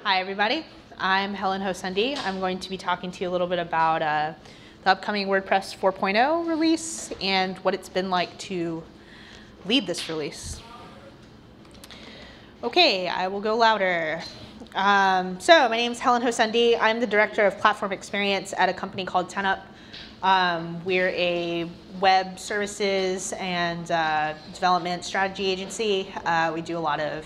Hi everybody, I'm Helen Hou-Sandi. I'm going to be talking to you a little bit about the upcoming WordPress 4.0 release and what it's been like to lead this release. Okay, I will go louder. So my name is Helen Hou-Sandi. I'm the Director of Platform Experience at a company called Meetup. We're a web services and development strategy agency. We do a lot of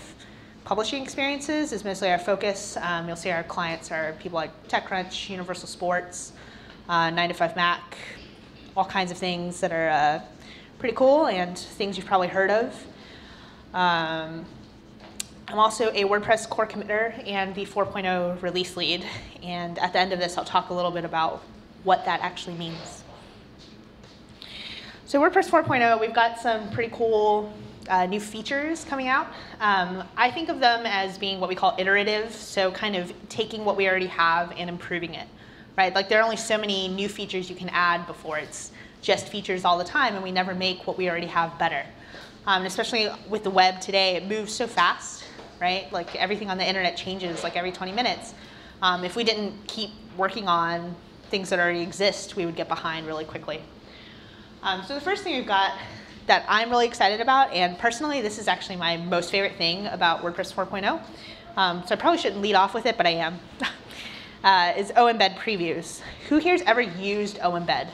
publishing experiences is mostly our focus. You'll see our clients are people like TechCrunch, Universal Sports, 9to5Mac, all kinds of things that are pretty cool and things you've probably heard of. I'm also a WordPress core committer and the 4.0 release lead. And at the end of this, I'll talk a little bit about what that actually means. So WordPress 4.0, we've got some pretty cool new features coming out. I think of them as being what we call iterative, so kind of taking what we already have and improving it, right? Like there are only so many new features you can add before it's just features all the time, and we never make what we already have better. And especially with the web today, it moves so fast, right? Like everything on the internet changes like every 20 minutes. If we didn't keep working on things that already exist, we would get behind really quickly. So the first thing we've got that I'm really excited about, and personally this is actually my most favorite thing about WordPress 4.0, so I probably shouldn't lead off with it, but I am, is OEMBED previews. Who here's ever used OEMBED?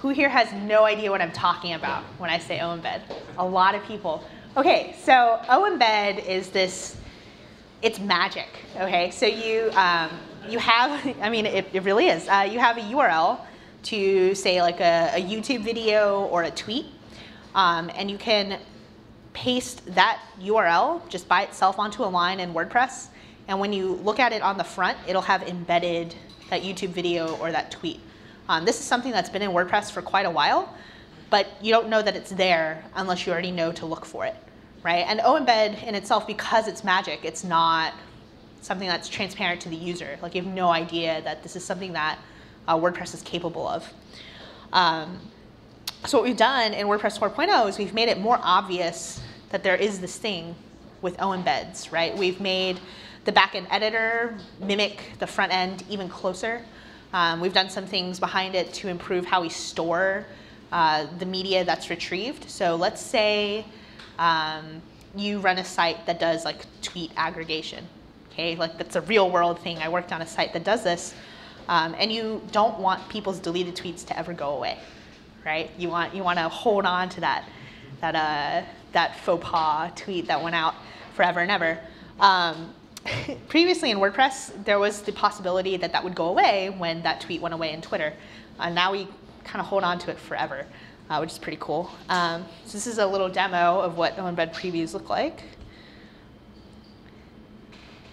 Who here has no idea what I'm talking about when I say OEMBED? A lot of people. Okay, so OEMBED is this, it's magic, okay? So you have, I mean, it really is. You have a URL to say like a YouTube video or a tweet, and you can paste that URL just by itself onto a line in WordPress, and when you look at it on the front, it'll have embedded that YouTube video or that tweet. This is something that's been in WordPress for quite a while, but you don't know that it's there unless you already know to look for it, right? And OEMBED in itself, because it's magic, it's not something that's transparent to the user. Like you have no idea that this is something that WordPress is capable of. So what we've done in WordPress 4.0 is we've made it more obvious that there is this thing with OEMBEDs, right? We've made the backend editor mimic the front end even closer. We've done some things behind it to improve how we store the media that's retrieved. So let's say you run a site that does like tweet aggregation, okay? Like that's a real world thing. I worked on a site that does this. And you don't want people's deleted tweets to ever go away, right? You want to hold on to that faux pas tweet that went out forever and ever. Previously in WordPress, there was the possibility that that would go away when that tweet went away in Twitter. Now we kind of hold on to it forever, which is pretty cool. So this is a little demo of what OEMBED previews look like.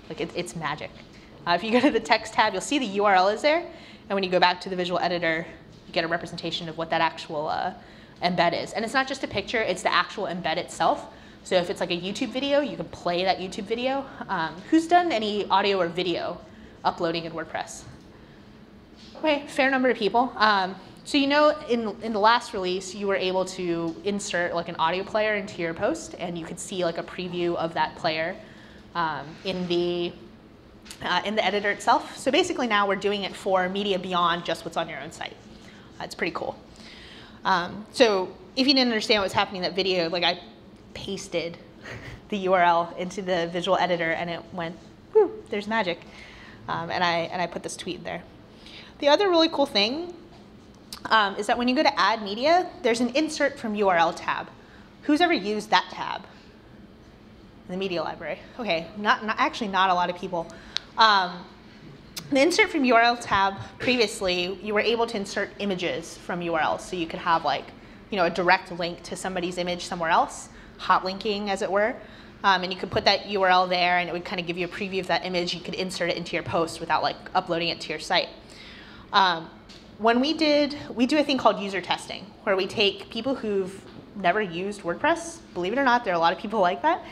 Like it's magic. If you go to the text tab, you'll see the URL is there. And when you go back to the visual editor, you get a representation of what that actual embed is. And it's not just a picture, it's the actual embed itself. So if it's like a YouTube video, you can play that YouTube video. Who's done any audio or video uploading in WordPress? Okay, fair number of people. So you know in the last release, you were able to insert like an audio player into your post, and you could see like a preview of that player in the editor itself. So basically now we're doing it for media beyond just what's on your own site. It's pretty cool. So if you didn't understand what was happening in that video, like I pasted the URL into the visual editor and it went, whew, there's magic. And I put this tweet there. The other really cool thing is that when you go to add media, there's an insert from URL tab. Who's ever used that tab? In the media library. Okay, actually not a lot of people. The insert from URL tab, previously, you were able to insert images from URLs. So you could have like, a direct link to somebody's image somewhere else, hot linking as it were. And you could put that URL there and it would kind of give you a preview of that image. You could insert it into your post without like uploading it to your site. When we do a thing called user testing, where we take people who've never used WordPress, believe it or not, there are a lot of people like that,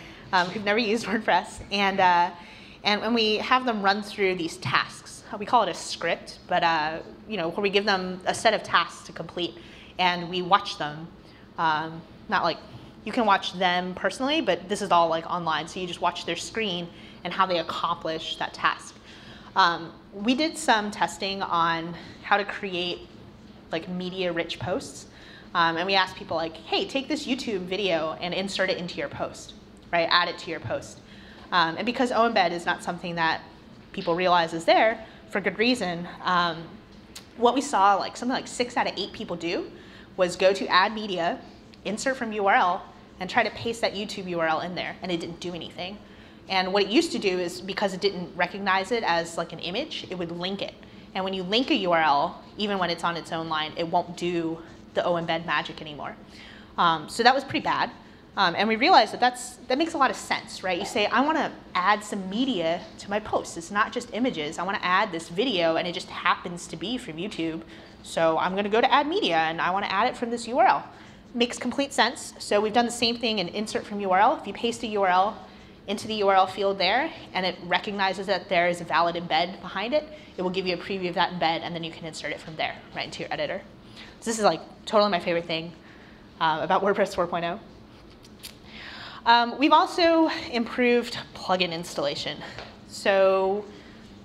who've never used WordPress, and we have them run through these tasks. We call it a script, but where we give them a set of tasks to complete, and we watch them. Not like you can watch them personally, but this is all like online. So you just watch their screen, and how they accomplish that task. We did some testing on how to create like media-rich posts. And we asked people like, hey, take this YouTube video and insert it into your post, right? Add it to your post. And because OEMBED is not something that people realize is there, for good reason, what we saw like something like 6 out of 8 people do was go to add media, insert from URL, and try to paste that YouTube URL in there, and it didn't do anything. And what it used to do is, because it didn't recognize it as like an image, it would link it. And when you link a URL, even when it's on its own line, it won't do the OEMBED magic anymore. So that was pretty bad. And we realized that that makes a lot of sense, right? You say, I want to add some media to my post. It's not just images. I want to add this video, and it just happens to be from YouTube. So I'm going to go to add media, and I want to add it from this URL. Makes complete sense. So we've done the same thing in insert from URL. If you paste a URL into the URL field there, and it recognizes that there is a valid embed behind it, it will give you a preview of that embed, and then you can insert it from there, right into your editor. So this is like totally my favorite thing about WordPress 4.0. We've also improved plugin installation. So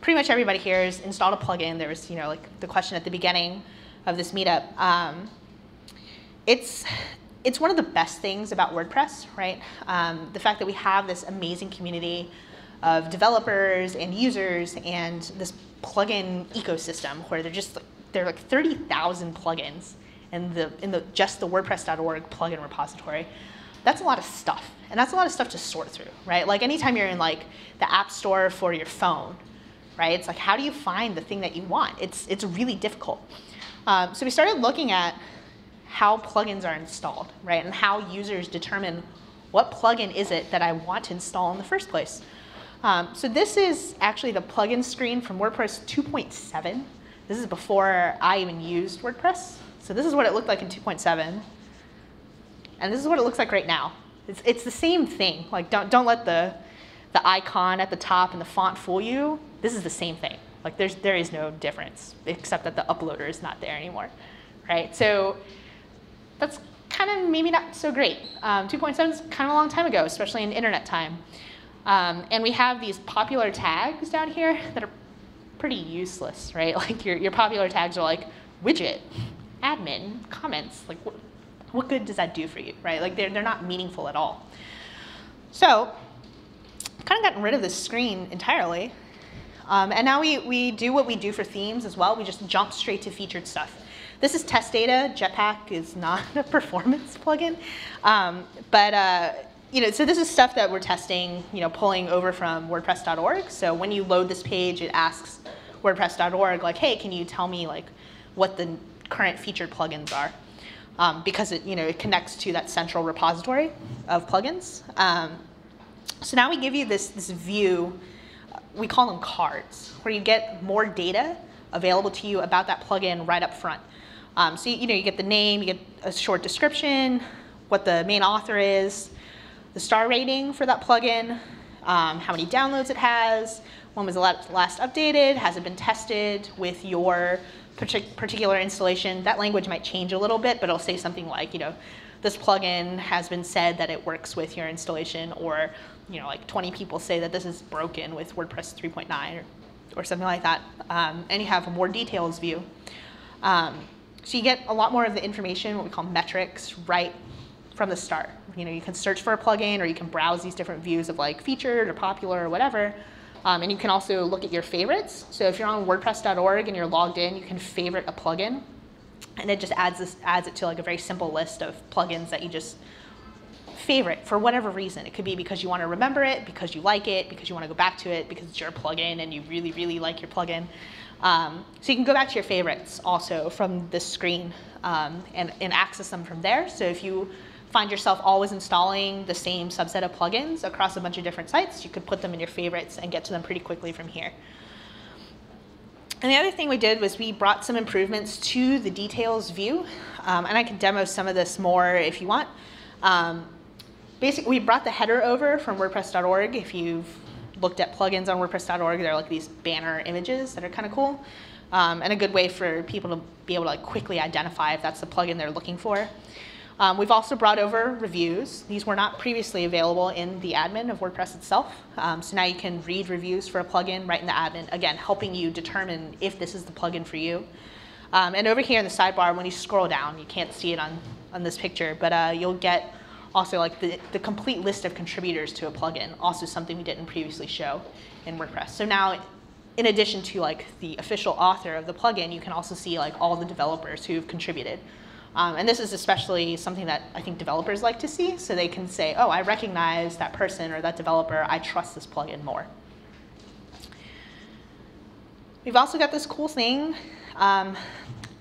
pretty much everybody here has installed a plugin. There was, like the question at the beginning of this meetup. It's one of the best things about WordPress, right? The fact that we have this amazing community of developers and users and this plugin ecosystem where there are like 30,000 plugins in just the WordPress.org plugin repository. That's a lot of stuff, and that's a lot of stuff to sort through, right? Like anytime you're in like the app store for your phone, right? It's like, how do you find the thing that you want? It's really difficult. So we started looking at how plugins are installed, right? And how users determine what plugin is it that I want to install in the first place. So this is actually the plugin screen from WordPress 2.7. This is before I even used WordPress. So this is what it looked like in 2.7. And this is what it looks like right now. It's the same thing. Like don't let the icon at the top and the font fool you. This is the same thing. Like there is no difference except that the uploader is not there anymore, right? So that's kind of maybe not so great. 2.7 is kind of a long time ago, especially in internet time. And we have these popular tags down here that are pretty useless, right? Like your popular tags are like widget, admin, comments. Like what good does that do for you, right? Like they're not meaningful at all. So I've kind of gotten rid of this screen entirely. And now we do what we do for themes as well. We just jump straight to featured stuff. This is test data. Jetpack is not a performance plugin. So this is stuff that we're testing, pulling over from WordPress.org. So when you load this page, it asks WordPress.org, like, hey, can you tell me like what the current featured plugins are? Because it connects to that central repository of plugins. So now we give you this view, we call them cards, where you get more data available to you about that plugin right up front. So you get the name, you get a short description, what the main author is, the star rating for that plugin, how many downloads it has, when was it last updated, has it been tested with your particular installation. That language might change a little bit, but it'll say something like, this plugin has been said that it works with your installation, or like 20 people say that this is broken with WordPress 3.9 or something like that. And you have a more details view. So you get a lot more of the information, what we call metrics, right from the start. You can search for a plugin, or you can browse these different views of like featured or popular or whatever. And you can also look at your favorites. So if you're on WordPress.org and you're logged in, you can favorite a plugin, and it just adds it to like a very simple list of plugins that you just favorite for whatever reason. It could be because you want to remember it, because you like it, because you want to go back to it, because it's your plugin and you really, really like your plugin. So you can go back to your favorites also from this screen and access them from there. So if you find yourself always installing the same subset of plugins across a bunch of different sites, you could put them in your favorites and get to them pretty quickly from here. And the other thing we did was we brought some improvements to the details view. And I can demo some of this more if you want. Basically, we brought the header over from WordPress.org. If you've looked at plugins on WordPress.org, they're like these banner images that are kind of cool. And a good way for people to be able to like quickly identify if that's the plugin they're looking for. We've also brought over reviews. These were not previously available in the admin of WordPress itself. So now you can read reviews for a plugin right in the admin, again, helping you determine if this is the plugin for you. And over here in the sidebar, when you scroll down, you can't see it on this picture, but you'll get also like the complete list of contributors to a plugin, also something we didn't previously show in WordPress. So now, in addition to like the official author of the plugin, you can also see like all the developers who've contributed. And this is especially something that I think developers like to see, so they can say, oh, I recognize that person or that developer, I trust this plugin more. We've also got this cool thing. I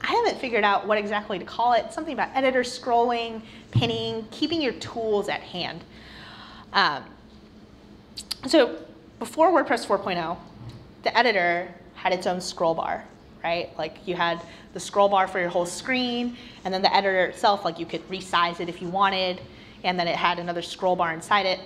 haven't figured out what exactly to call it. Something about editor scrolling, pinning, keeping your tools at hand. So before WordPress 4.0, the editor had its own scroll bar, right? Like you had the scroll bar for your whole screen, and then the editor itself, like you could resize it if you wanted, and then it had another scroll bar inside it.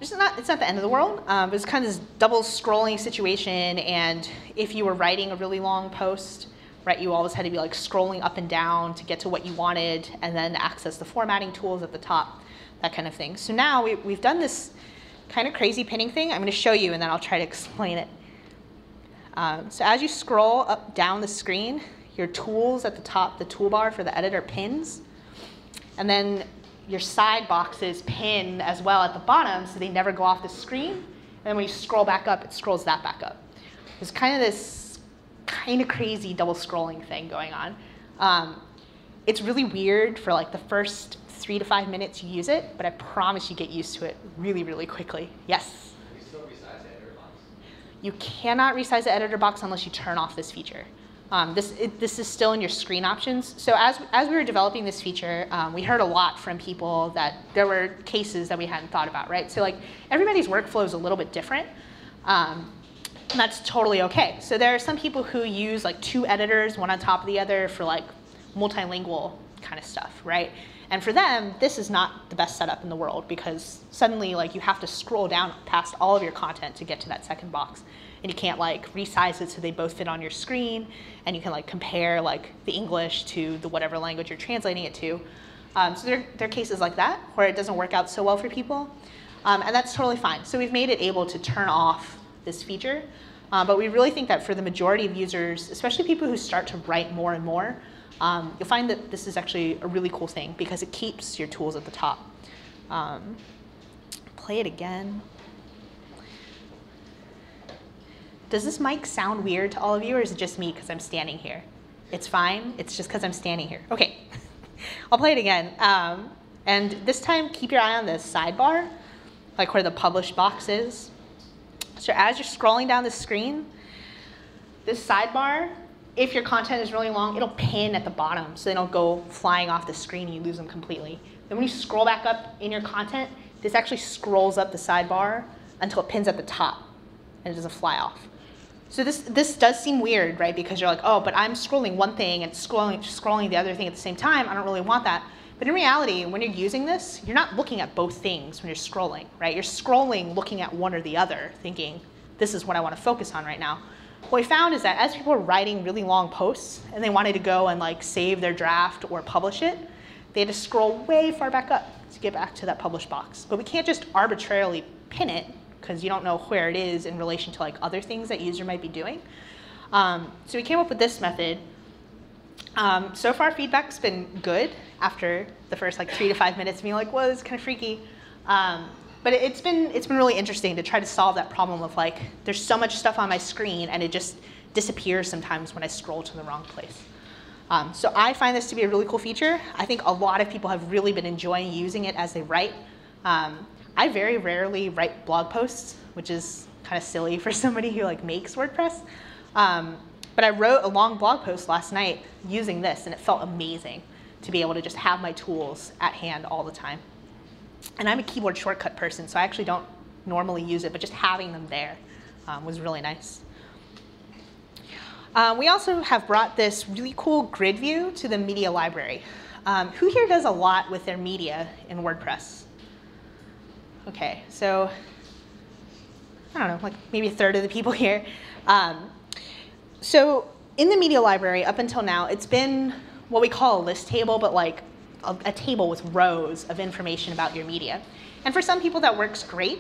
It's not the end of the world, but it's kind of this double scrolling situation, and if you were writing a really long post, right, you always had to be like scrolling up and down to get to what you wanted, and then access the formatting tools at the top, that kind of thing. So now we've done this kind of crazy pinning thing. I'm going to show you, and then I'll try to explain it. So as you scroll up down the screen, your tools at the top, the toolbar for the editor pins, and then your side boxes pin as well at the bottom so they never go off the screen. And then when you scroll back up, it scrolls that back up. There's kind of this kind of crazy double scrolling thing going on. It's really weird for like the first 3 to 5 minutes you use it, but I promise you get used to it really, really quickly. Yes? Can you still resize the editor box? You cannot resize the editor box unless you turn off this feature. This is still in your screen options. So as we were developing this feature, we heard a lot from people that there were cases that we hadn't thought about, right? So like everybody's workflow is a little bit different. And that's totally okay. So there are some people who use like 2 editors, one on top of the other for like multilingual kind of stuff, right? And for them, this is not the best setup in the world because suddenly like you have to scroll down past all of your content to get to that second box. And you can't like resize it so they both fit on your screen, and you can like compare like the English to the whatever language you're translating it to. So there are cases like that where it doesn't work out so well for people, and that's totally fine. So we've made it able to turn off this feature, but we really think that for the majority of users, especially people who start to write more and more, you'll find that this is actually a really cool thing because it keeps your tools at the top. Play it again. Does this mic sound weird to all of you, or is it just me because I'm standing here? It's fine, it's just because I'm standing here. Okay, I'll play it again. And this time, keep your eye on the sidebar, like where the publish box is. So as you're scrolling down the screen, this sidebar, if your content is really long, it'll pin at the bottom so they don't go flying off the screen and you lose them completely. Then when you scroll back up in your content, this actually scrolls up the sidebar until it pins at the top and it doesn't fly off. So this does seem weird, right? Because you're like, oh, but I'm scrolling one thing and scrolling the other thing at the same time. I don't really want that. But in reality, when you're using this, you're not looking at both things when you're scrolling, right? You're scrolling, looking at one or the other, thinking, this is what I want to focus on right now. What we found is that as people were writing really long posts and they wanted to go and like save their draft or publish it, they had to scroll way far back up to get back to that publish box. But we can't just arbitrarily pin it because you don't know where it is in relation to like other things that user might be doing. So we came up with this method. So far feedback's been good after the first like 3 to 5 minutes being like, well, it's kind of freaky. But it's been really interesting to try to solve that problem of like, there's so much stuff on my screen and it just disappears sometimes when I scroll to the wrong place. So I find this to be a really cool feature. I think a lot of people have really been enjoying using it as they write. I very rarely write blog posts, which is kind of silly for somebody who like makes WordPress. But I wrote a long blog post last night using this, and it felt amazing to be able to just have my tools at hand all the time. And I'm a keyboard shortcut person, so I actually don't normally use it, but just having them there was really nice. We also have brought this really cool grid view to the media library. Who here does a lot with their media in WordPress? Okay, so I don't know, like maybe a third of the people here. So in the media library, up until now, it's been what we call a list table, but like a table with rows of information about your media. And for some people that works great,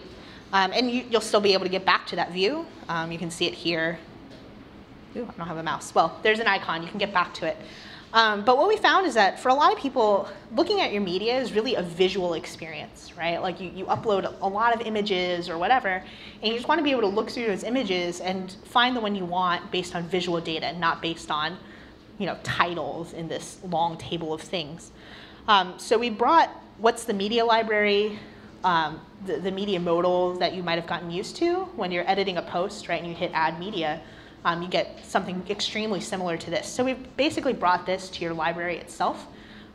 and you'll still be able to get back to that view. You can see it here. Ooh, I don't have a mouse. Well, there's an icon, you can get back to it. But what we found is that for a lot of people, looking at your media is really a visual experience, right? Like you upload a lot of images or whatever, and you just want to be able to look through those images and find the one you want based on visual data, not based on, titles in this long table of things. So we brought what's the media library, the media modal that you might have gotten used to when you're editing a post, right, and you hit add media. You get something extremely similar to this. So we've basically brought this to your library itself.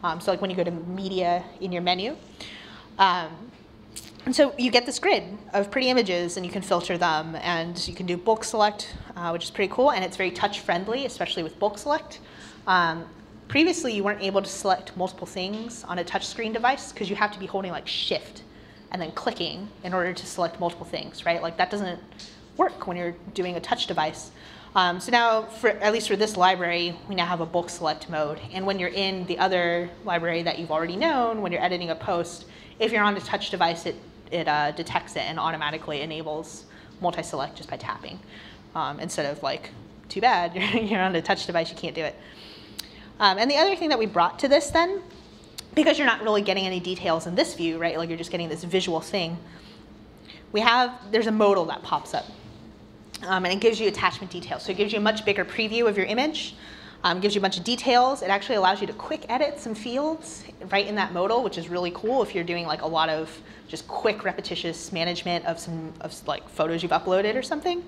So like when you go to media in your menu. And so you get this grid of pretty images, and you can filter them, and you can do bulk select, which is pretty cool, and it's very touch friendly, especially with bulk select. Previously, you weren't able to select multiple things on a touchscreen device because you have to be holding like Shift and then clicking in order to select multiple things, right? Like that doesn't work when you're doing a touch device. So now, at least for this library, we now have a bulk select mode. And when you're in the other library that you've already known, when you're editing a post, if you're on a touch device, it detects it and automatically enables multi-select just by tapping. Instead of like, too bad, you're on a touch device, you can't do it. And the other thing that we brought to this then, because you're not really getting any details in this view, right? Like you're just getting this visual thing. There's a modal that pops up. And it gives you attachment details. So it gives you a much bigger preview of your image, gives you a bunch of details. It actually allows you to quick edit some fields right in that modal, which is really cool if you're doing like a lot of just quick repetitious management of like photos you've uploaded or something.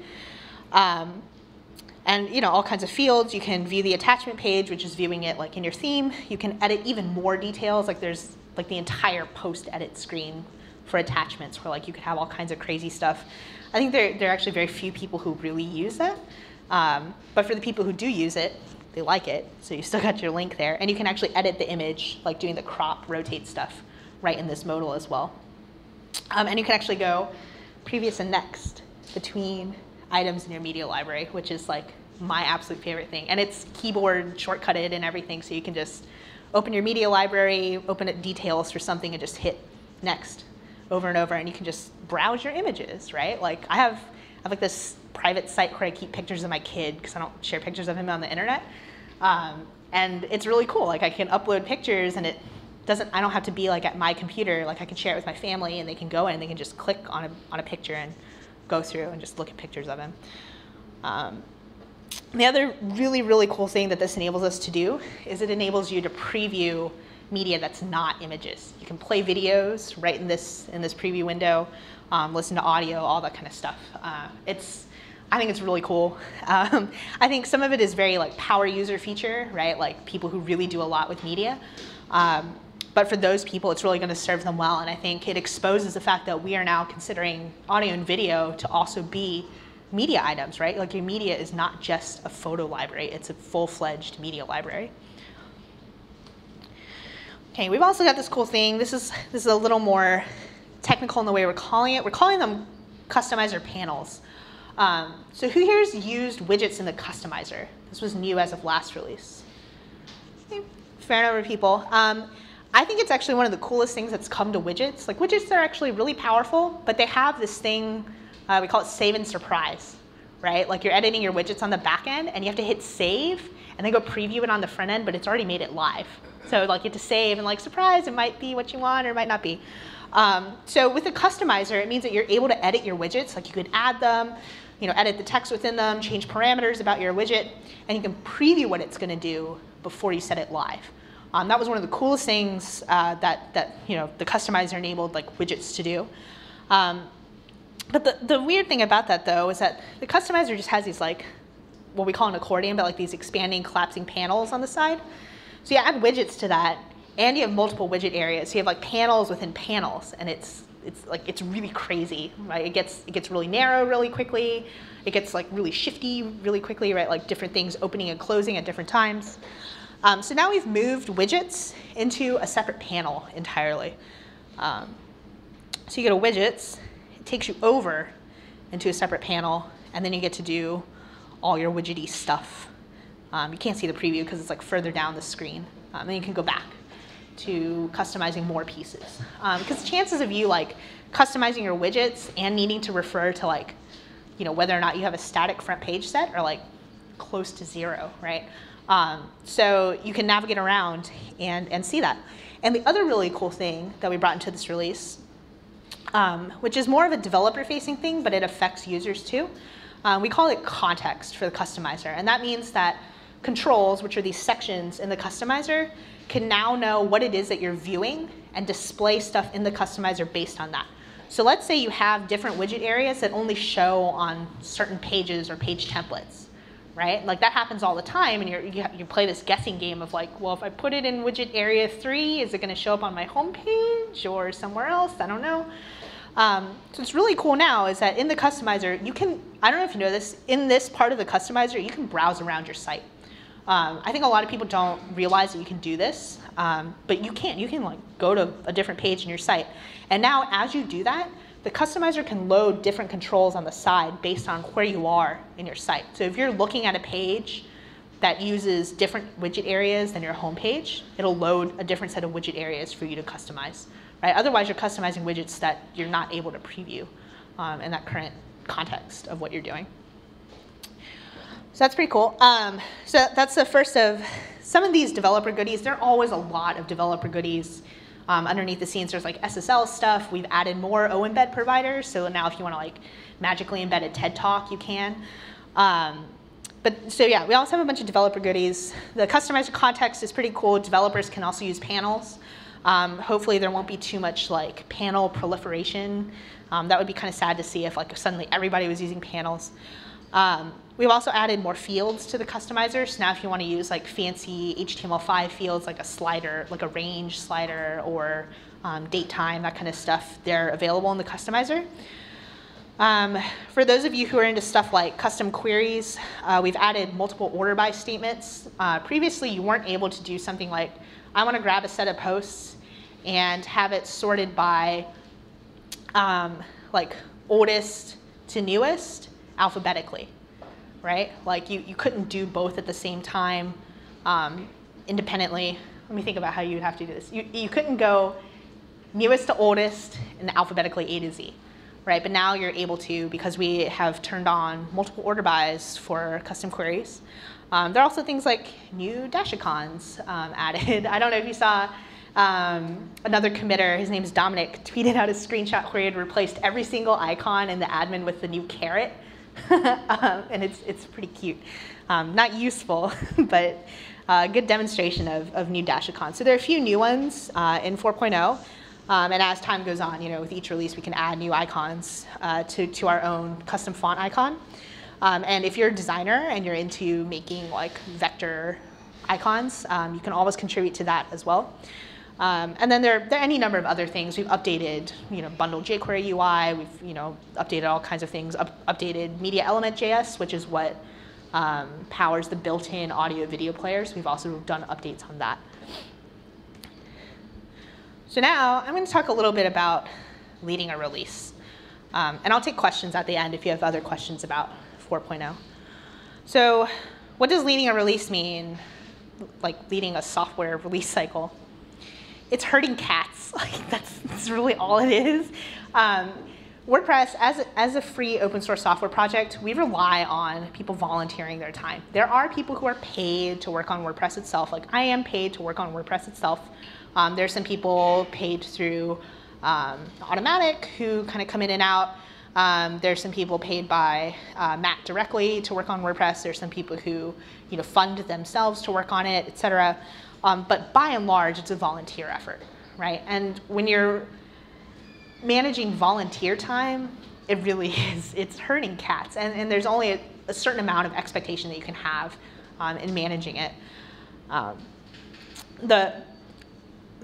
And all kinds of fields. You can view the attachment page, which is viewing it like in your theme. You can edit even more details. Like there's like the entire post edit screen for attachments where like you could have all kinds of crazy stuff. I think there are actually very few people who really use that. But for the people who do use it, they like it. So you still got your link there. And you can actually edit the image, like doing the crop, rotate stuff right in this modal as well. And you can actually go previous and next between items in your media library, which is like my absolute favorite thing. And it's keyboard shortcutted and everything, so you can just open your media library, open up details for something, and just hit next over and over, and you can just browse your images, right? Like I have like this private site where I keep pictures of my kid because I don't share pictures of him on the internet. And it's really cool. Like I can upload pictures, and I don't have to be like at my computer. Like I can share it with my family, and they can go in and they can just click on a picture and go through and just look at pictures of him. The other really, really cool thing that this enables us to do is it enables you to preview media that's not images. You can play videos right in this preview window, listen to audio, all that kind of stuff. I think it's really cool. I think some of it is very like power user feature, right? Like people who really do a lot with media. But for those people, it's really going to serve them well. And I think it exposes the fact that we are now considering audio and video to also be media items, right? Like your media is not just a photo library, it's a full-fledged media library. Okay, we've also got this cool thing. This is a little more technical in the way we're calling it. We're calling them customizer panels. So who here's used widgets in the customizer? This was new as of last release. Okay, fair number of people. I think it's actually one of the coolest things that's come to widgets. Like widgets are actually really powerful, but they have this thing, we call it save and surprise, right? Like you're editing your widgets on the back end and you have to hit save and then go preview it on the front end, but it's already made it live. So like you have to save and like surprise, it might be what you want or it might not be. So with a customizer, it means that you're able to edit your widgets. Like you could add them, edit the text within them, change parameters about your widget, and you can preview what it's gonna do before you set it live. That was one of the coolest things that the customizer enabled like widgets to do. But the weird thing about that though is that the customizer just has these like, what we call an accordion, but like these expanding, collapsing panels on the side. So you add widgets to that, and you have multiple widget areas. So you have like panels within panels, and it's really crazy, right? It gets really narrow really quickly. It gets like really shifty really quickly, right? Like different things opening and closing at different times. So now we've moved widgets into a separate panel entirely. So you go to widgets, it takes you over into a separate panel, and then you get to do all your widgety stuff. You can't see the preview because it's like further down the screen. Then you can go back to customizing more pieces. Because chances of you like customizing your widgets and needing to refer to like, whether or not you have a static front page set are like close to zero, right? So you can navigate around and see that. And the other really cool thing that we brought into this release, which is more of a developer-facing thing, but it affects users too, we call it context for the customizer. And that means that controls, which are these sections in the customizer, can now know what it is that you're viewing and display stuff in the customizer based on that. So let's say you have different widget areas that only show on certain pages or page templates, right? Like that happens all the time, and you play this guessing game of like, well, if I put it in widget area 3, is it going to show up on my home page or somewhere else? I don't know. So what's really cool now is that in the customizer, you can, I don't know if you know this, in this part of the customizer, you can browse around your site. I think a lot of people don't realize that you can do this, but you can. You can like go to a different page in your site. And now as you do that, the customizer can load different controls on the side based on where you are in your site. So if you're looking at a page that uses different widget areas than your home page, it'll load a different set of widget areas for you to customize. Right? Otherwise, you're customizing widgets that you're not able to preview in that current context of what you're doing. So that's pretty cool. So that's the first of some of these developer goodies. There are always a lot of developer goodies underneath the scenes. There's like SSL stuff. We've added more OEMBED providers. So now if you want to like magically embed a TED Talk, you can. So yeah, we also have a bunch of developer goodies. The customizer context is pretty cool. Developers can also use panels. Hopefully there won't be too much like panel proliferation. That would be kind of sad to see if like suddenly everybody was using panels. We've also added more fields to the customizer. So now if you want to use like fancy HTML5 fields like a slider, like a range slider or date time, that kind of stuff, they're available in the customizer. For those of you who are into stuff like custom queries, we've added multiple order by statements. Previously you weren't able to do something like, I want to grab a set of posts and have it sorted by like oldest to newest alphabetically, right? Like you couldn't do both at the same time independently. Let me think about how you would have to do this. You couldn't go newest to oldest and alphabetically A to Z, right? But now you're able to, because we have turned on multiple order bys for custom queries. There are also things like new dash icons added. I don't know if you saw another committer, his name is Dominic, tweeted out a screenshot where he had replaced every single icon in the admin with the new carrot. And it's pretty cute. Not useful, but a good demonstration of new dash icons. So there are a few new ones in 4.0. And as time goes on, with each release, we can add new icons to our own custom font icon. And if you're a designer and you're into making like vector icons, you can always contribute to that as well. And then there are any number of other things. We've updated, bundled jQuery UI. We've, updated all kinds of things. Updated Media Element JS, which is what powers the built-in audio video players. We've also done updates on that. So now I'm going to talk a little bit about leading a release. And I'll take questions at the end if you have other questions about 4.0. So what does leading a release mean, like leading a software release cycle? It's herding cats. Like that's really all it is. WordPress, as a free open source software project, we rely on people volunteering their time. There are people who are paid to work on WordPress itself. Like I am paid to work on WordPress itself. There's some people paid through Automatic who kind of come in and out. There's some people paid by Matt directly to work on WordPress. There's some people who fund themselves to work on it, etc. But by and large, it's a volunteer effort, right? And when you're managing volunteer time, it really is. It's herding cats. And there's only a certain amount of expectation that you can have in managing it.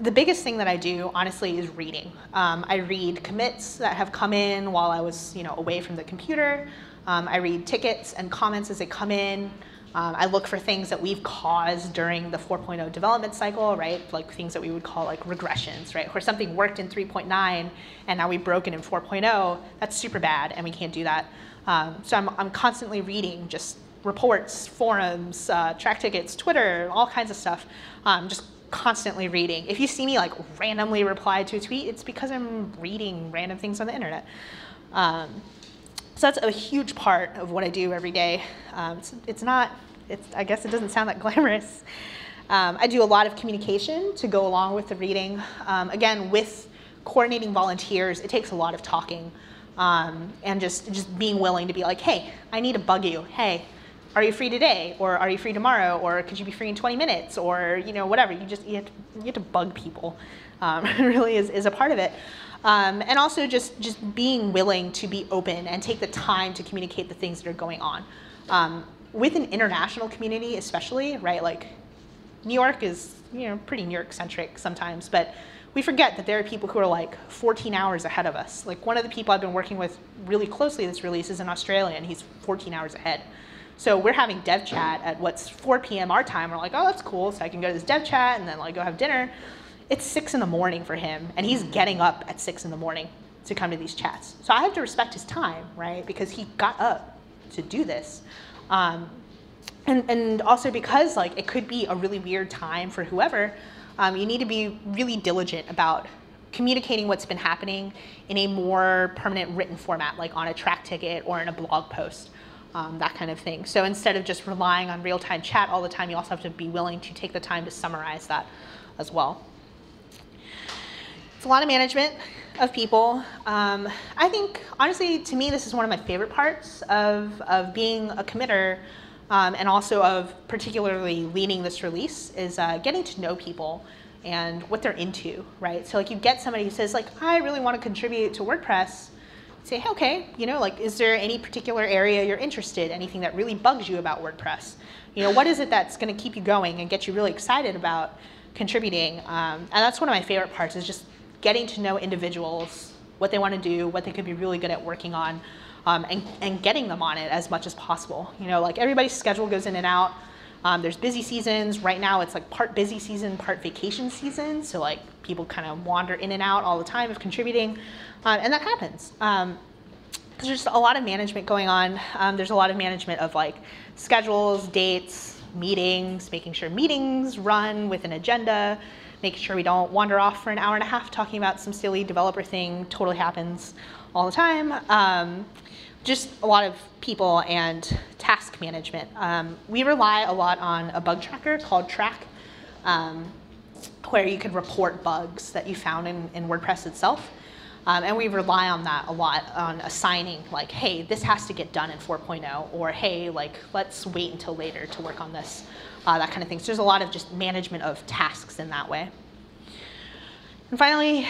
The biggest thing that I do, honestly, is reading. I read commits that have come in while I was away from the computer. I read tickets and comments as they come in. I look for things that we've caused during the 4.0 development cycle, right? Like things that we would call like regressions, right? Where something worked in 3.9 and now we broke it in 4.0. That's super bad and we can't do that. So I'm constantly reading just reports, forums, track tickets, Twitter, all kinds of stuff. Just constantly reading. If you see me like randomly reply to a tweet, it's because I'm reading random things on the internet. So that's a huge part of what I do every day. I guess it doesn't sound that glamorous. I do a lot of communication to go along with the reading. Again, with coordinating volunteers, it takes a lot of talking and just being willing to be like, hey, I need to bug you. Hey, are you free today? Or are you free tomorrow? Or could you be free in 20 minutes? Or whatever. You have to bug people. It really is a part of it. And also just being willing to be open and take the time to communicate the things that are going on. With an international community especially, right? Like New York is pretty New York centric sometimes, but we forget that there are people who are like 14 hours ahead of us. Like one of the people I've been working with really closely this release is in Australia, and he's 14 hours ahead. So we're having dev chat at what's 4 p.m. our time. We're like, oh, that's cool. So I can go to this dev chat and then like go have dinner. It's 6 in the morning for him, and he's getting up at 6 in the morning to come to these chats. So I have to respect his time, right? Because he got up to do this. And also because like it could be a really weird time for whoever, you need to be really diligent about communicating what's been happening in a more permanent written format, like on a track ticket or in a blog post. That kind of thing. So instead of just relying on real-time chat all the time, you also have to be willing to take the time to summarize that as well. It's a lot of management of people. I think, honestly, to me, this is one of my favorite parts of being a committer and also of particularly leading this release is getting to know people and what they're into, right? So like you get somebody who says like, I really want to contribute to WordPress. Say, hey, okay, like, is there any particular area you're interested, anything that really bugs you about WordPress? What is it that's going to keep you going and get you really excited about contributing? And that's one of my favorite parts is just getting to know individuals, what they want to do, what they could be really good at working on, and getting them on it as much as possible. Like everybody's schedule goes in and out. There's busy seasons. Right now it's like part busy season, part vacation season. So like people kind of wander in and out all the time of contributing. And that happens. There's just a lot of management going on. There's a lot of management of like schedules, dates, meetings, making sure meetings run with an agenda, making sure we don't wander off for an hour and a half talking about some silly developer thing. Totally happens all the time. Just a lot of people and task management. We rely a lot on a bug tracker called Track, where you could report bugs that you found in WordPress itself. And we rely on that a lot, on assigning like, hey, this has to get done in 4.0, or hey, like, let's wait until later to work on this, that kind of thing. So there's a lot of just management of tasks in that way. And finally,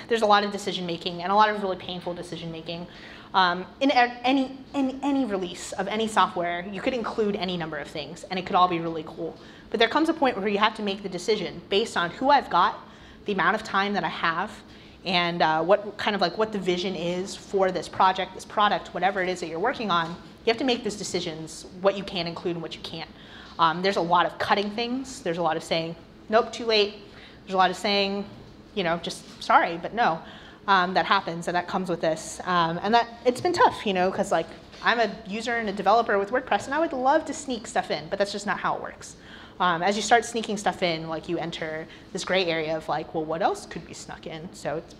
there's a lot of decision making and a lot of really painful decision making. In any release of any software, you could include any number of things, and it could all be really cool. But there comes a point where you have to make the decision based on who I've got, the amount of time that I have, and what the vision is for this project, this product, whatever it is that you're working on. You have to make those decisions, what you can include and what you can't. There's a lot of cutting things. There's a lot of saying, nope, too late. There's a lot of saying, just sorry, but no. That happens, and that comes with this. And that it's been tough, because like I'm a user and a developer with WordPress, and I would love to sneak stuff in, but that's just not how it works. As you start sneaking stuff in, like you enter this gray area of like, well, what else could be snuck in? So it's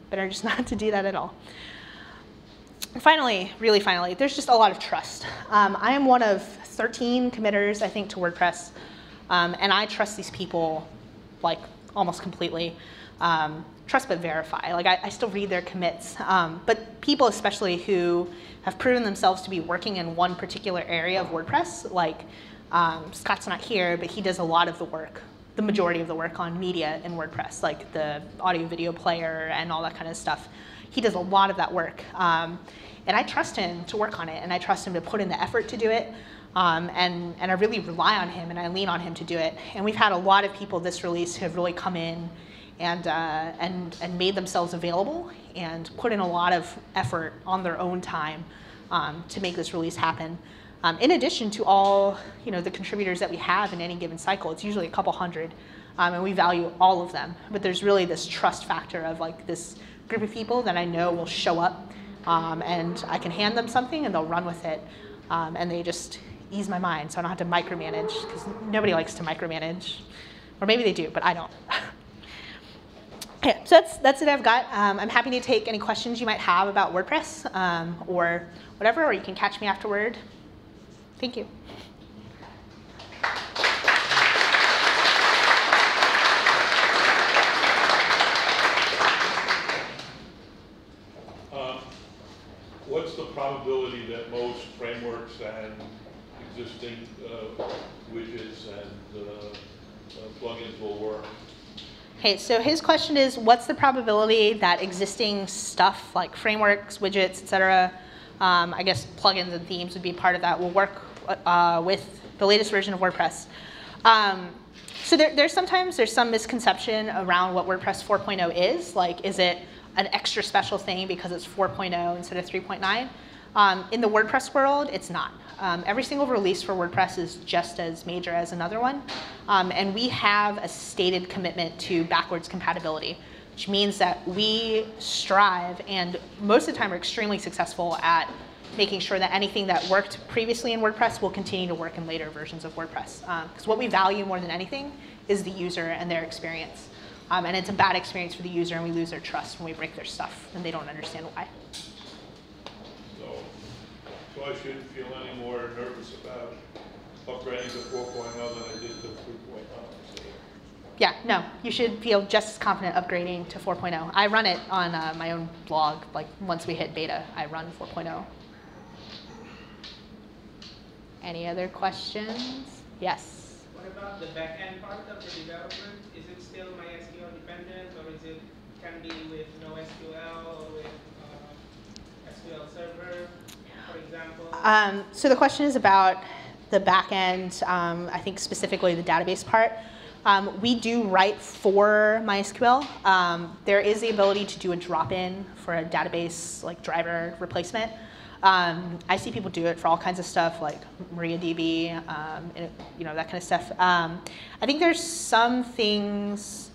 better just not to do that at all. And finally, really finally, there's just a lot of trust. I am one of 13 committers, I think, to WordPress, and I trust these people like almost completely. Trust but verify. Like I still read their commits, but people especially who have proven themselves to be working in one particular area of WordPress, like Scott's not here, but he does a lot of the work, the majority of the work on media in WordPress, like the audio video player and all that kind of stuff. He does a lot of that work, and I trust him to work on it, and I trust him to put in the effort to do it, and I really rely on him, and I lean on him to do it. And we've had a lot of people this release who have really come in and made themselves available and put in a lot of effort on their own time to make this release happen. In addition to all the contributors that we have in any given cycle, it's usually a couple hundred, and we value all of them. But there's really this trust factor of like this group of people that I know will show up, and I can hand them something and they'll run with it, and they just ease my mind so I don't have to micromanage, because nobody likes to micromanage. Or maybe they do, but I don't. Okay, so that's it I've got. I'm happy to take any questions you might have about WordPress or whatever, or you can catch me afterward. Thank you. What's the probability that most frameworks and existing widgets and plugins will work? Okay, so his question is, what's the probability that existing stuff like frameworks, widgets, etc., I guess plugins and themes would be part of that, will work with the latest version of WordPress? So there's some misconception around what WordPress 4.0 is. Like, is it an extra special thing because it's 4.0 instead of 3.9? In the WordPress world, it's not. Every single release for WordPress is just as major as another one. And we have a stated commitment to backwards compatibility, which means that we strive, and most of the time are extremely successful at making sure that anything that worked previously in WordPress will continue to work in later versions of WordPress. Because what we value more than anything is the user and their experience. And it's a bad experience for the user, and we lose their trust when we break their stuff, and they don't understand why. So I shouldn't feel any more nervous about upgrading to 4.0 than I did to 3.0. So. Yeah, no, you should feel just as confident upgrading to 4.0. I run it on my own blog. Like, once we hit beta, I run 4.0. Any other questions? Yes? What about the back-end part of the development? Is it still MySQL dependent, or is it can be with NoSQL or with SQL Server, for example? So the question is about the back-end, I think specifically the database part. We do write for MySQL. There is the ability to do a drop-in for a database like driver replacement. I see people do it for all kinds of stuff like MariaDB, you know, that kind of stuff. I think there's some things,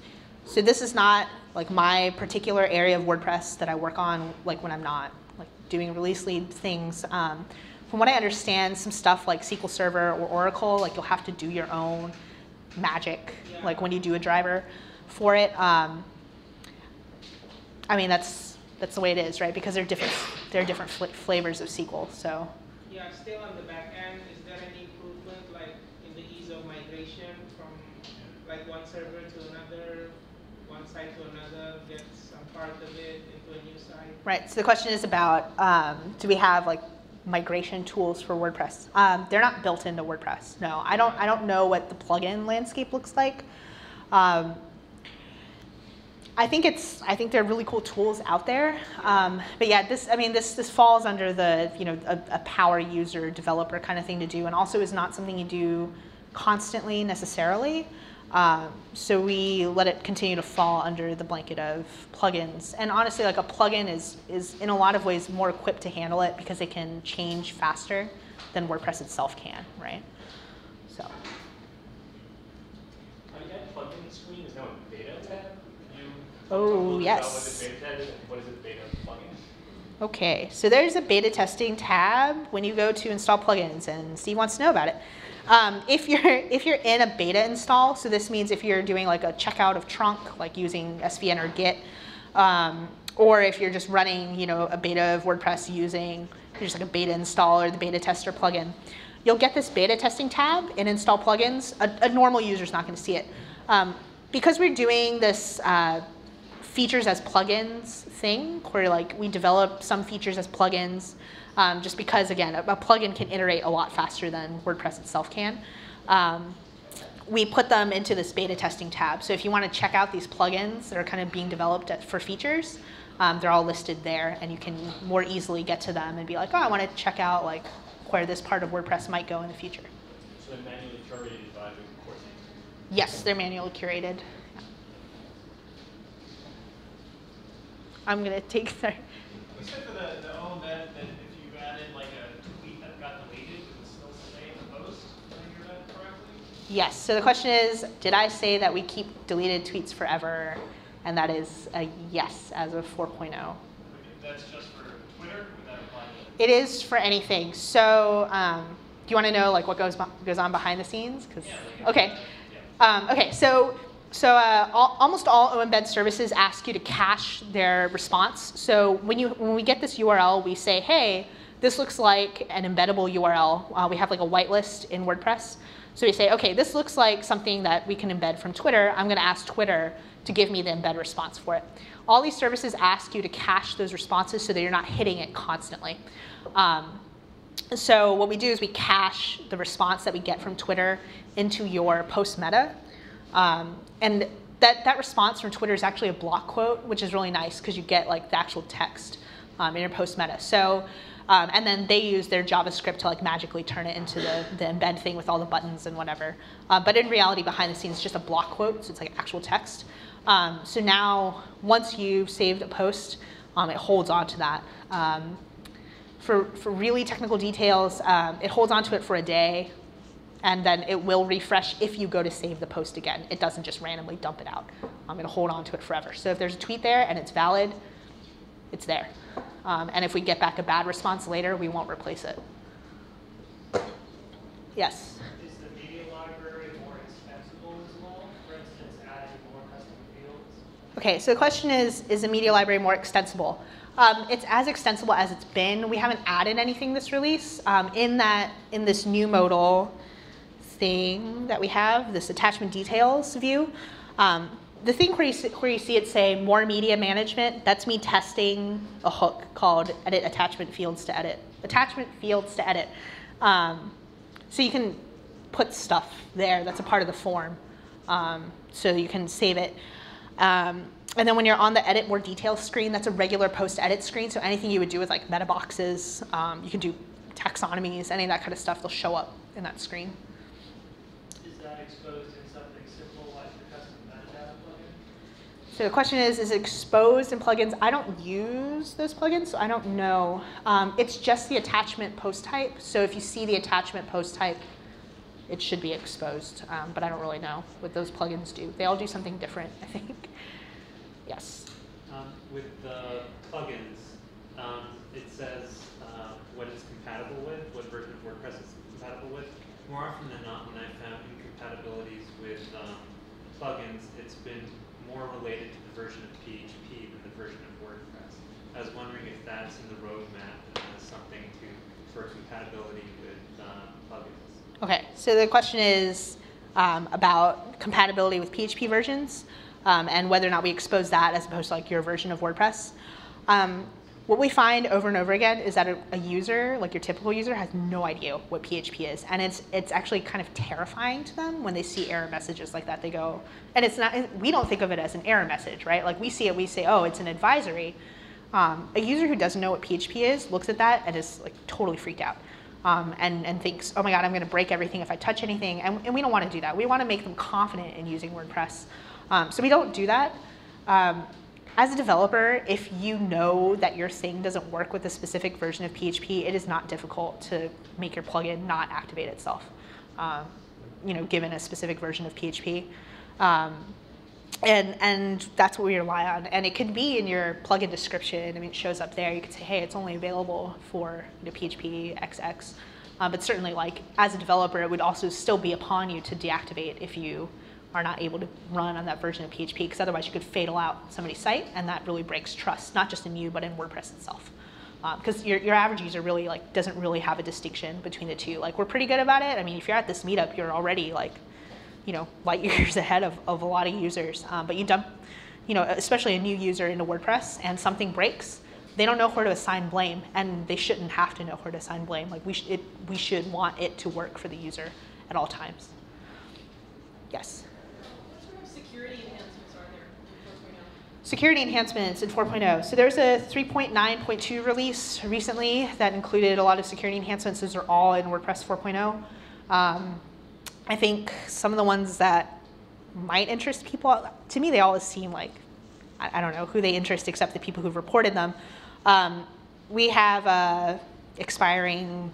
so this is not like my particular area of WordPress that I work on, like when I'm not like doing release lead things. From what I understand, some stuff like SQL Server or Oracle, like you'll have to do your own magic, like when you do a driver for it. I mean, that's the way it is, right? Because there are different flavors of SQL. So. Yeah, still on the back end, is there any improvement, like in the ease of migration from like one server to another, one site to another, get some part of it into a new site? Right. So the question is about, do we have like migration tools for WordPress? They're not built into WordPress. No, I don't know what the plugin landscape looks like. I think there are really cool tools out there, but yeah, this falls under the a power user developer kind of thing to do, and also is not something you do constantly necessarily. So we let it continue to fall under the blanket of plugins. And honestly, like a plugin is in a lot of ways more equipped to handle it because it can change faster than WordPress itself can, right? So. That plugin screen is now a beta tab. Oh, yes. What is beta tab and what is a beta plugin? Okay, so there's a beta testing tab when you go to install plugins, and Steve wants to know about it. If you're in a beta install, so this means if you're doing like a checkout of trunk, like using SVN or Git, or if you're just running a beta of WordPress using just like a beta install or the beta tester plugin, you'll get this beta testing tab in install plugins. A normal user is not going to see it. Because we're doing this features as plugins thing, where like we develop some features as plugins, just because again, a plugin can iterate a lot faster than WordPress itself can. We put them into this beta testing tab. So if you want to check out these plugins that are kind of being developed for features, they're all listed there, and you can more easily get to them and be like, oh, I want to check out like where this part of WordPress might go in the future. So they're manually curated by the core team? Yes, they're manually curated. I'm going to take the... You said for the OEMBED that if you added like a tweet that got deleted, it would still stay in the post? Did I hear that correctly? Yes. So the question is, did I say that we keep deleted tweets forever? And that is a yes as of 4.0. That's just for Twitter? Would that apply to It is for anything. So you want to know like what goes on behind the scenes? Yeah, Okay. Yeah. Okay. So almost all OEMBED services ask you to cache their response. So when we get this URL, we say, hey, this looks like an embeddable URL. We have like a whitelist in WordPress. So we say, okay, this looks like something that we can embed from Twitter. I'm going to ask Twitter to give me the embed response for it. All these services ask you to cache those responses so that you're not hitting it constantly. So what we do is we cache the response that we get from Twitter into your post meta. And that response from Twitter is actually a block quote, which is really nice because you get like the actual text in your post meta. So, and then they use their JavaScript to like magically turn it into the embed thing with all the buttons and whatever. But in reality, behind the scenes, it's just a block quote, so it's like actual text. So now, once you've saved a post, it holds on to that. For really technical details, it holds on to it for a day, and then it will refresh if you go to save the post again. It doesn't just randomly dump it out. It'll hold on to it forever. So if there's a tweet there and it's valid, it's there. And if we get back a bad response later, we won't replace it. Yes? Is the media library more extensible as well? For instance, adding more custom fields? Okay, so the question is the media library more extensible? It's as extensible as it's been. We haven't added anything this release. In this new modal thing that we have, this attachment details view, the thing where you see it say more media management, that's me testing a hook called edit attachment fields to edit. Attachment fields to edit. So you can put stuff there that's a part of the form. So you can save it. And then when you're on the edit more details screen, that's a regular post edit screen. So anything you would do with like meta boxes, you can do taxonomies, any of that kind of stuff, they'll show up in that screen. Is that exposed in something simple like the custom metadata plugin? So the question is it exposed in plugins? I don't use those plugins, so I don't know. It's just the attachment post type. So if you see the attachment post type, it should be exposed. But I don't really know what those plugins do. They all do something different, I think. Yes? With the plugins, it says what it's compatible with, what version of WordPress it's compatible with. More often than not, when I've found incompatibilities with plugins, it's been more related to the version of PHP than the version of WordPress. I was wondering if that's in the roadmap as something for compatibility with plugins. Okay, so the question is about compatibility with PHP versions and whether or not we expose that as opposed to like your version of WordPress. What we find over and over again is that a user, like your typical user, has no idea what PHP is. And it's actually kind of terrifying to them when they see error messages like that. They go, and it's not, we don't think of it as an error message, right? Like we see it, we say, oh, it's an advisory. A user who doesn't know what PHP is looks at that and is like totally freaked out and thinks, oh my God, I'm going to break everything if I touch anything. And we don't want to do that. We want to make them confident in using WordPress. So we don't do that. As a developer, if you know that your thing doesn't work with a specific version of PHP, it is not difficult to make your plugin not activate itself, given a specific version of PHP. And that's what we rely on. And it could be in your plugin description. I mean, it shows up there. You could say, hey, it's only available for PHP XX. But certainly, like as a developer, it would also still be upon you to deactivate if you are not able to run on that version of PHP, because otherwise you could fatal out somebody's site, and that really breaks trust, not just in you, but in WordPress itself. Because your average user really doesn't really have a distinction between the two. Like we're pretty good about it. I mean, if you're at this meetup, you're already light years ahead of a lot of users. But you dump, especially a new user into WordPress, and something breaks, they don't know where to assign blame, and they shouldn't have to know where to assign blame. Like we should want it to work for the user at all times. Yes. Security enhancements are there in 4.0? Security enhancements in 4.0. So there's a 3.9.2 release recently that included a lot of security enhancements. Those are all in WordPress 4.0. I think some of the ones that might interest people, to me they always seem like, I don't know who they interest except the people who've reported them. We have expiring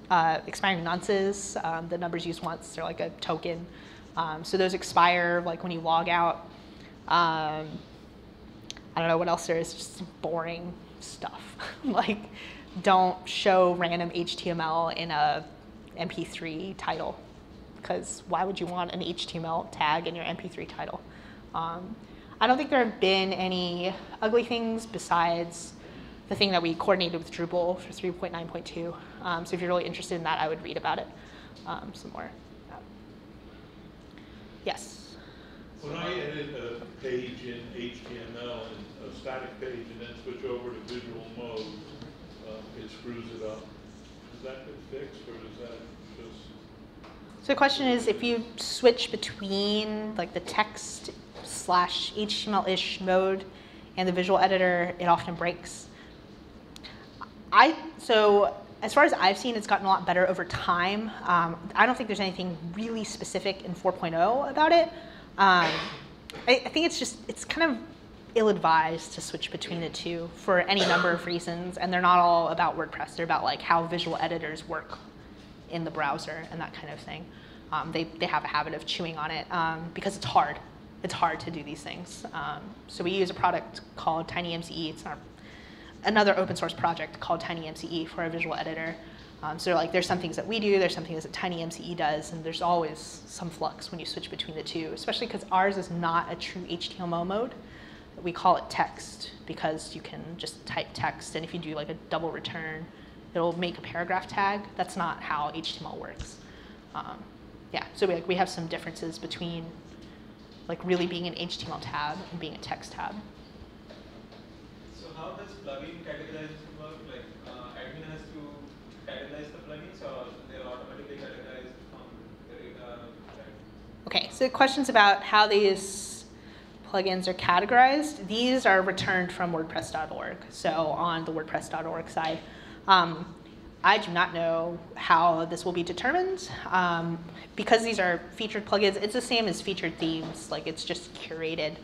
nonces. The numbers used once, they're like a token. So those expire like when you log out. I don't know what else there is, just boring stuff. Like don't show random HTML in a MP3 title, because why would you want an HTML tag in your MP3 title? I don't think there have been any ugly things besides the thing that we coordinated with Drupal for 3.9.2. So if you're really interested in that, I would read about it some more. Yes? When I edit a page in HTML, a static page, and then switch over to visual mode, it screws it up. Does that get fixed, or is that just? So the question is, if you switch between like the text / HTML-ish mode and the visual editor, it often breaks. So as far as I've seen, it's gotten a lot better over time. I don't think there's anything really specific in 4.0 about it. I think it's kind of ill-advised to switch between the two for any number of reasons, and they're not all about WordPress. They're about like how visual editors work in the browser and that kind of thing. They have a habit of chewing on it because it's hard. It's hard to do these things. So we use a product called TinyMCE. It's another open source project called TinyMCE for a visual editor. So like there's some things that we do, there's some things that TinyMCE does, and there's always some flux when you switch between the two, especially because ours is not a true HTML mode. We call it text because you can just type text, and if you do like a double return, it'll make a paragraph tag. That's not how HTML works. Yeah, so we have some differences between like really being an HTML tab and being a text tab. So how does plugin categorization work? Like admin has to categorize the plugins, or they're automatically categorized from the Okay, so questions about how these plugins are categorized. These are returned from WordPress.org. So on the WordPress.org side, I do not know how this will be determined. Because these are featured plugins, it's the same as featured themes. Like it's just curated.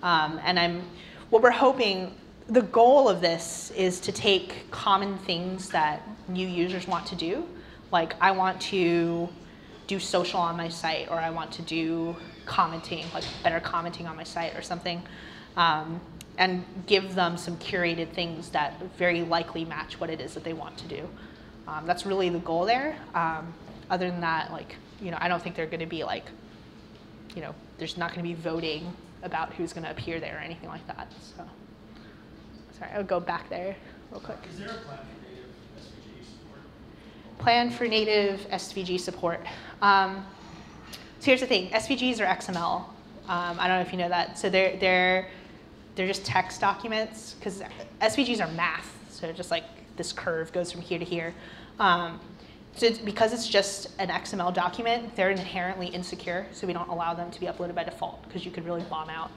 What we're hoping, the goal of this is to take common things that new users want to do. Like I want to do social on my site, or I want to do commenting, like better commenting on my site or something. And give them some curated things that very likely match what it is that they want to do. That's really the goal there. Other than that, like, I don't think they're going to be like, there's not going to be voting about who's going to appear there or anything like that. So, sorry, I'll go back there real quick. Is there a plan for native SVG support? Plan for native SVG support. So here's the thing: SVGs are XML. I don't know if you know that. So they're just text documents, because SVGs are math. So just like this curve goes from here to here. So because it's just an XML document, they're inherently insecure. So we don't allow them to be uploaded by default, because you could really bomb out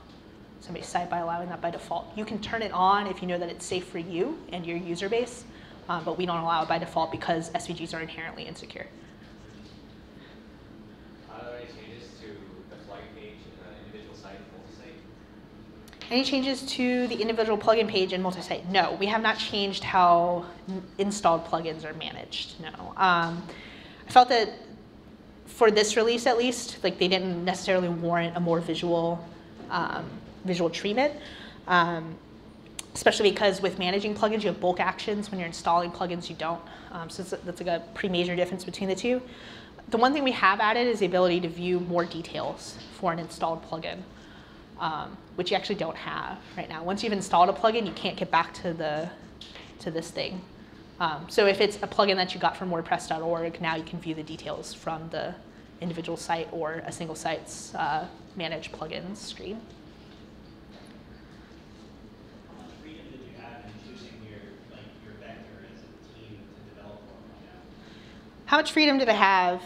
somebody's site by allowing that by default. You can turn it on if you know that it's safe for you and your user base, but we don't allow it by default because SVGs are inherently insecure. Are there any changes to the plugin page in the individual site and multi-site? Any changes to the individual plugin page and multi-site? No, we have not changed how installed plugins are managed, no. I felt that for this release at least, like they didn't necessarily warrant a more visual treatment, especially because with managing plugins, you have bulk actions. When you're installing plugins, you don't. So that's like a pretty major difference between the two. The one thing we have added is the ability to view more details for an installed plugin, which you actually don't have right now. Once you've installed a plugin, you can't get back to this thing. So if it's a plugin that you got from WordPress.org, now you can view the details from the individual site or a single site's manage plugins screen. How much freedom did you have in choosing your vector as a team to develop 4.0? How much freedom did I have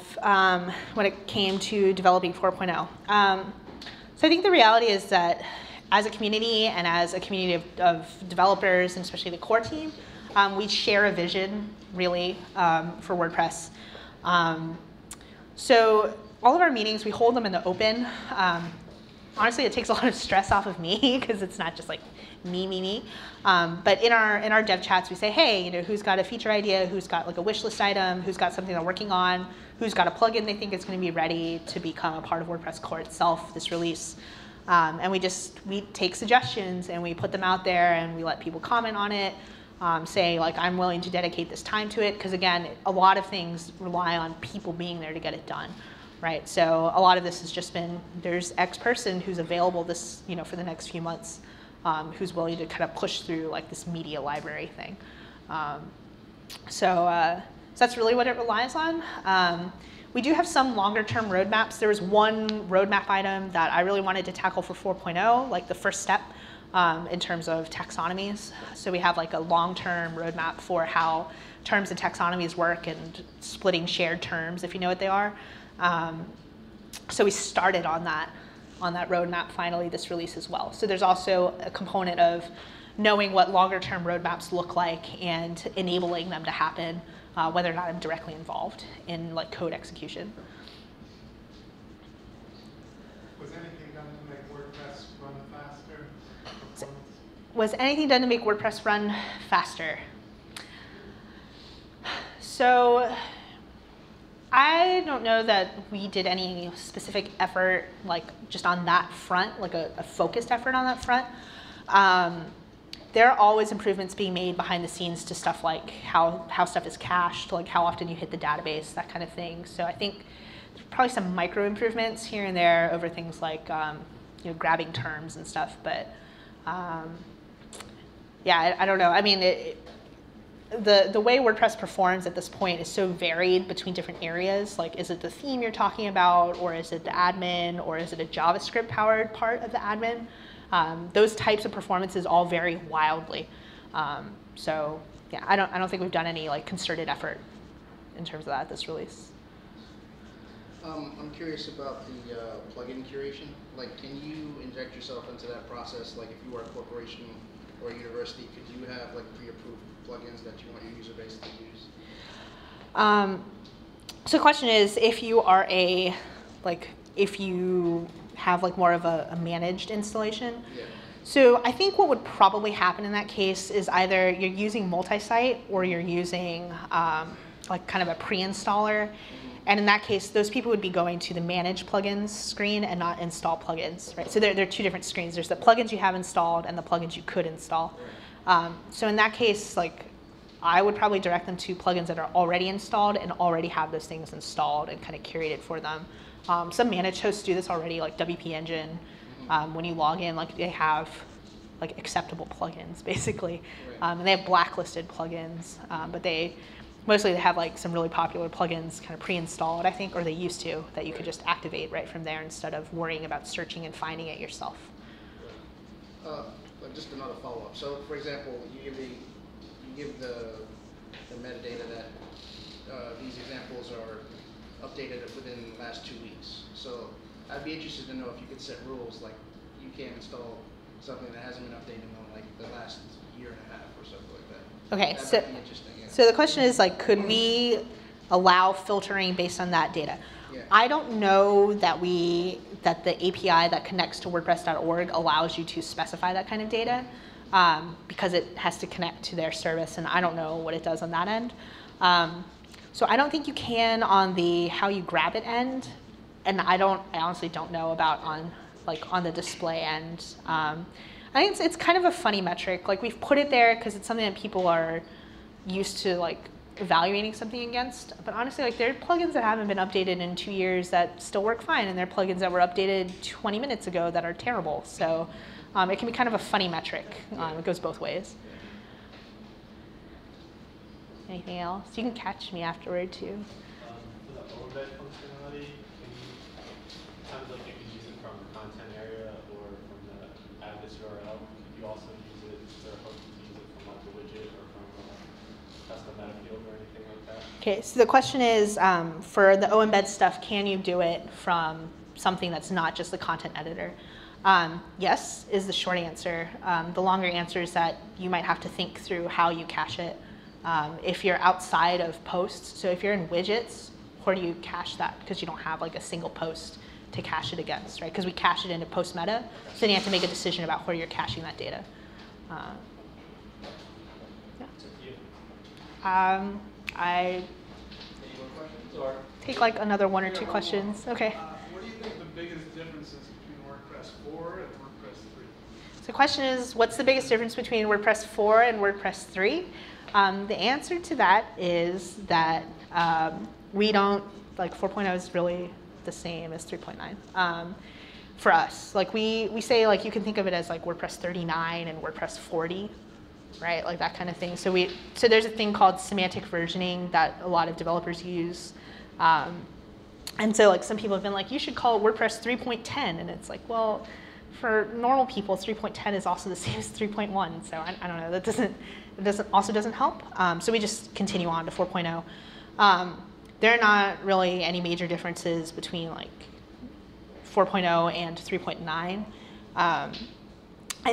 when it came to developing 4.0? So I think the reality is that as a community and as a community of developers, and especially the core team, we share a vision, really, for WordPress. So all of our meetings, we hold them in the open. Honestly, it takes a lot of stress off of me, because it's not just like me. But in our dev chats, we say, hey, who's got a feature idea, who's got like a wish list item, who's got something they're working on, who's got a plugin they think is going to be ready to become a part of WordPress core itself, this release. And we take suggestions and we put them out there and we let people comment on it. say like, I'm willing to dedicate this time to it, because again, a lot of things rely on people being there to get it done, right? So a lot of this has just been, there's X person who's available this, for the next few months, who's willing to kind of push through like this media library thing. So that's really what it relies on. We do have some longer term roadmaps. There was one roadmap item that I really wanted to tackle for 4.0, like the first step in terms of taxonomies. So we have like a long-term roadmap for how terms and taxonomies work and splitting shared terms, if you know what they are. So we started on that roadmap finally this release as well. So there's also a component of knowing what longer term roadmaps look like and enabling them to happen, whether or not I'm directly involved in like code execution. Was anything done to make WordPress run faster? Was anything done to make WordPress run faster? So I don't know that we did any specific effort like just on that front, like a focused effort on that front. There are always improvements being made behind the scenes to stuff like how stuff is cached, like how often you hit the database, that kind of thing. So I think there's probably some micro improvements here and there over things like grabbing terms and stuff. But yeah, I don't know. I mean, the way WordPress performs at this point is so varied between different areas. Like, is it the theme you're talking about, or is it the admin, or is it a JavaScript powered part of the admin? Those types of performances all vary wildly. So yeah, I don't think we've done any like concerted effort in terms of that this release. I'm curious about the plugin curation. Like, can you inject yourself into that process? Like, if you were a corporation or a university, could you have like pre-approved plugins that you want your user base to use? So the question is, if you are if you have like more of a managed installation. Yeah. So I think what would probably happen in that case is either you're using multi-site or you're using like kind of a pre-installer. And in that case, those people would be going to the manage plugins screen and not install plugins, right? So there are two different screens. There's the plugins you have installed and the plugins you could install. So in that case, like, I would probably direct them to plugins that are already installed and already have those things installed and kind of curated for them. Some managed hosts do this already, like WP Engine. When you log in, like, they have like acceptable plugins basically, and they have blacklisted plugins, but mostly they have like some really popular plugins kind of pre-installed, I think, or they used to, that you could just activate right from there instead of worrying about searching and finding it yourself. Just another follow-up. So, for example, you give the metadata that these examples are updated within the last 2 weeks. So I'd be interested to know if you could set rules like you can't install something that hasn't been updated in like the last year and a half or something like that. Okay, That might be interesting, yeah. so the question is, like, could we allow filtering based on that data? Yeah. I don't know that that the API that connects to WordPress.org allows you to specify that kind of data, because it has to connect to their service, and I don't know what it does on that end. So I don't think you can on the how you grab it end, and I honestly don't know about on the display end. I think it's kind of a funny metric. Like, we've put it there because it's something that people are used to like evaluating something against. But honestly, like, there are plugins that haven't been updated in 2 years that still work fine, and there are plugins that were updated 20 minutes ago that are terrible. So it can be kind of a funny metric. It goes both ways. Anything else? You can catch me afterward too. For the OEMBED functionality, sounds like you can use it from the content area or from the address URL. Could you also use it, is there a hook to use it from like a widget or from a custom meta field or anything like that? Okay, so the question is, for the OEMBED stuff, can you do it from something that's not just the content editor? Yes, is the short answer. The longer answer is that you might have to think through how you cache it. If you're outside of posts, so if you're in widgets, where do you cache that? Because you don't have like a single post to cache it against, right? Because we cache it into post meta, so then you have to make a decision about where you're caching that data. I take like another 1 or 2 questions. Okay. What do you think the biggest difference is between WordPress 4 and WordPress 3? So the question is, what's the biggest difference between WordPress 4 and WordPress 3? The answer to that is that we don't, like 4.0 is really the same as 3.9 for us. Like we say, like you can think of it as like WordPress 39 and WordPress 40, right? Like that kind of thing. So there's a thing called semantic versioning that a lot of developers use. And so like some people have been like, you should call it WordPress 3.10. And it's like, well, for normal people, 3.10 is also the same as 3.1. So I don't know, it also doesn't help. So we just continue on to 4.0. There are not really any major differences between like 4.0 and 3.9. I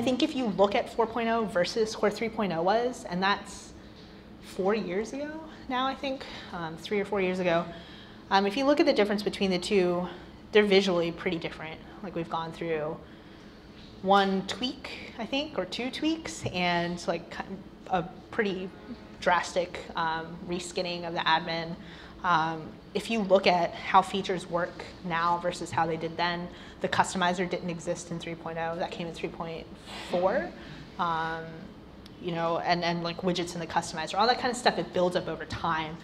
think if you look at 4.0 versus where 3.0 was, and that's 4 years ago now, I think, 3 or 4 years ago. If you look at the difference between the two, they're visually pretty different. Like we've gone through one tweak, I think, or 2 tweaks, and like a pretty drastic reskinning of the admin. If you look at how features work now versus how they did then, the customizer didn't exist in 3.0. That came in 3.4. You know, and like widgets in the customizer, all that kind of stuff, it builds up over time.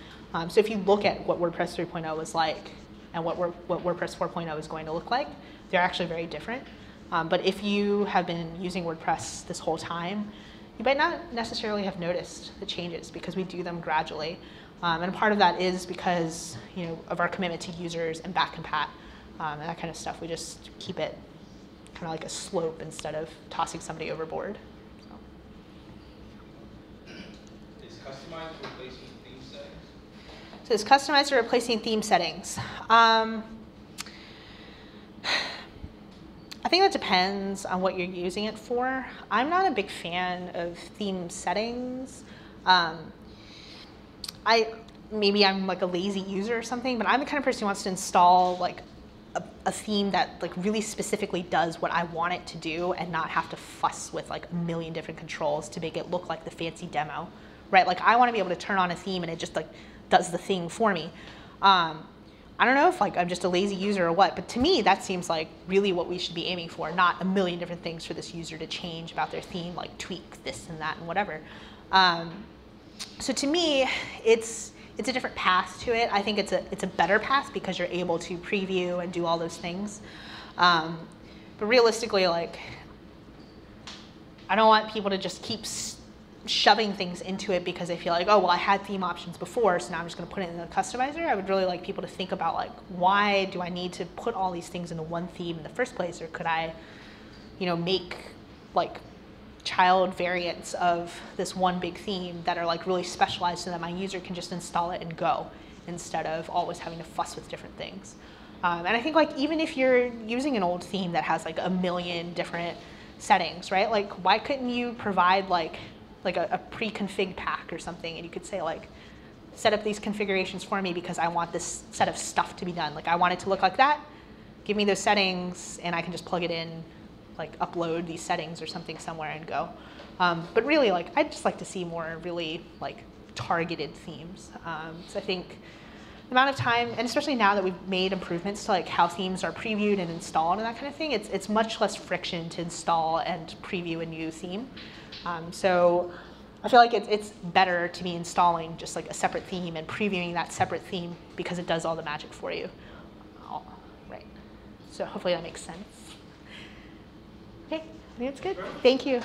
So if you look at what WordPress 3.0 was like and what WordPress 4.0 is going to look like, they're actually very different. But if you have been using WordPress this whole time, you might not necessarily have noticed the changes because we do them gradually. And part of that is because, you know, of our commitment to users and back compat and that kind of stuff. We just keep it kind of like a slope instead of tossing somebody overboard. So. Is customized replacing theme settings? So is customized replacing theme settings? I think that depends on what you're using it for. I'm not a big fan of theme settings. Maybe I'm like a lazy user or something, but I'm the kind of person who wants to install like a theme that like really specifically does what I want it to do and not have to fuss with like a million different controls to make it look like the fancy demo, right? Like I want to be able to turn on a theme and it just like does the thing for me. I don't know if like I'm just a lazy user or what, but to me that seems like really what we should be aiming for, not a million different things for this user to change about their theme, like tweak this and that and whatever. So to me, it's a different path to it. I think it's a better path because you're able to preview and do all those things. But realistically, like I don't want people to just keep shoving things into it because they feel like, oh, well, I had theme options before, so now I'm just going to put it in the customizer. I would really like people to think about like, why do I need to put all these things into one theme in the first place, or could I, you know, make like child variants of this one big theme that are like really specialized so that my user can just install it and go instead of always having to fuss with different things. And I think like even if you're using an old theme that has like a million different settings, right? Like why couldn't you provide like a pre-config pack or something, and you could say like, set up these configurations for me because I want this set of stuff to be done. Like I want it to look like that, give me those settings and I can just plug it in, like upload these settings or something somewhere and go. But really like, I'd just like to see more really like targeted themes. So I think the amount of time, and especially now that we've made improvements to like how themes are previewed and installed and that kind of thing, it's much less friction to install and preview a new theme. So I feel like it's better to be installing just like a separate theme and previewing that separate theme because it does all the magic for you. Right. So hopefully that makes sense. Okay, I think it's good. Thank you.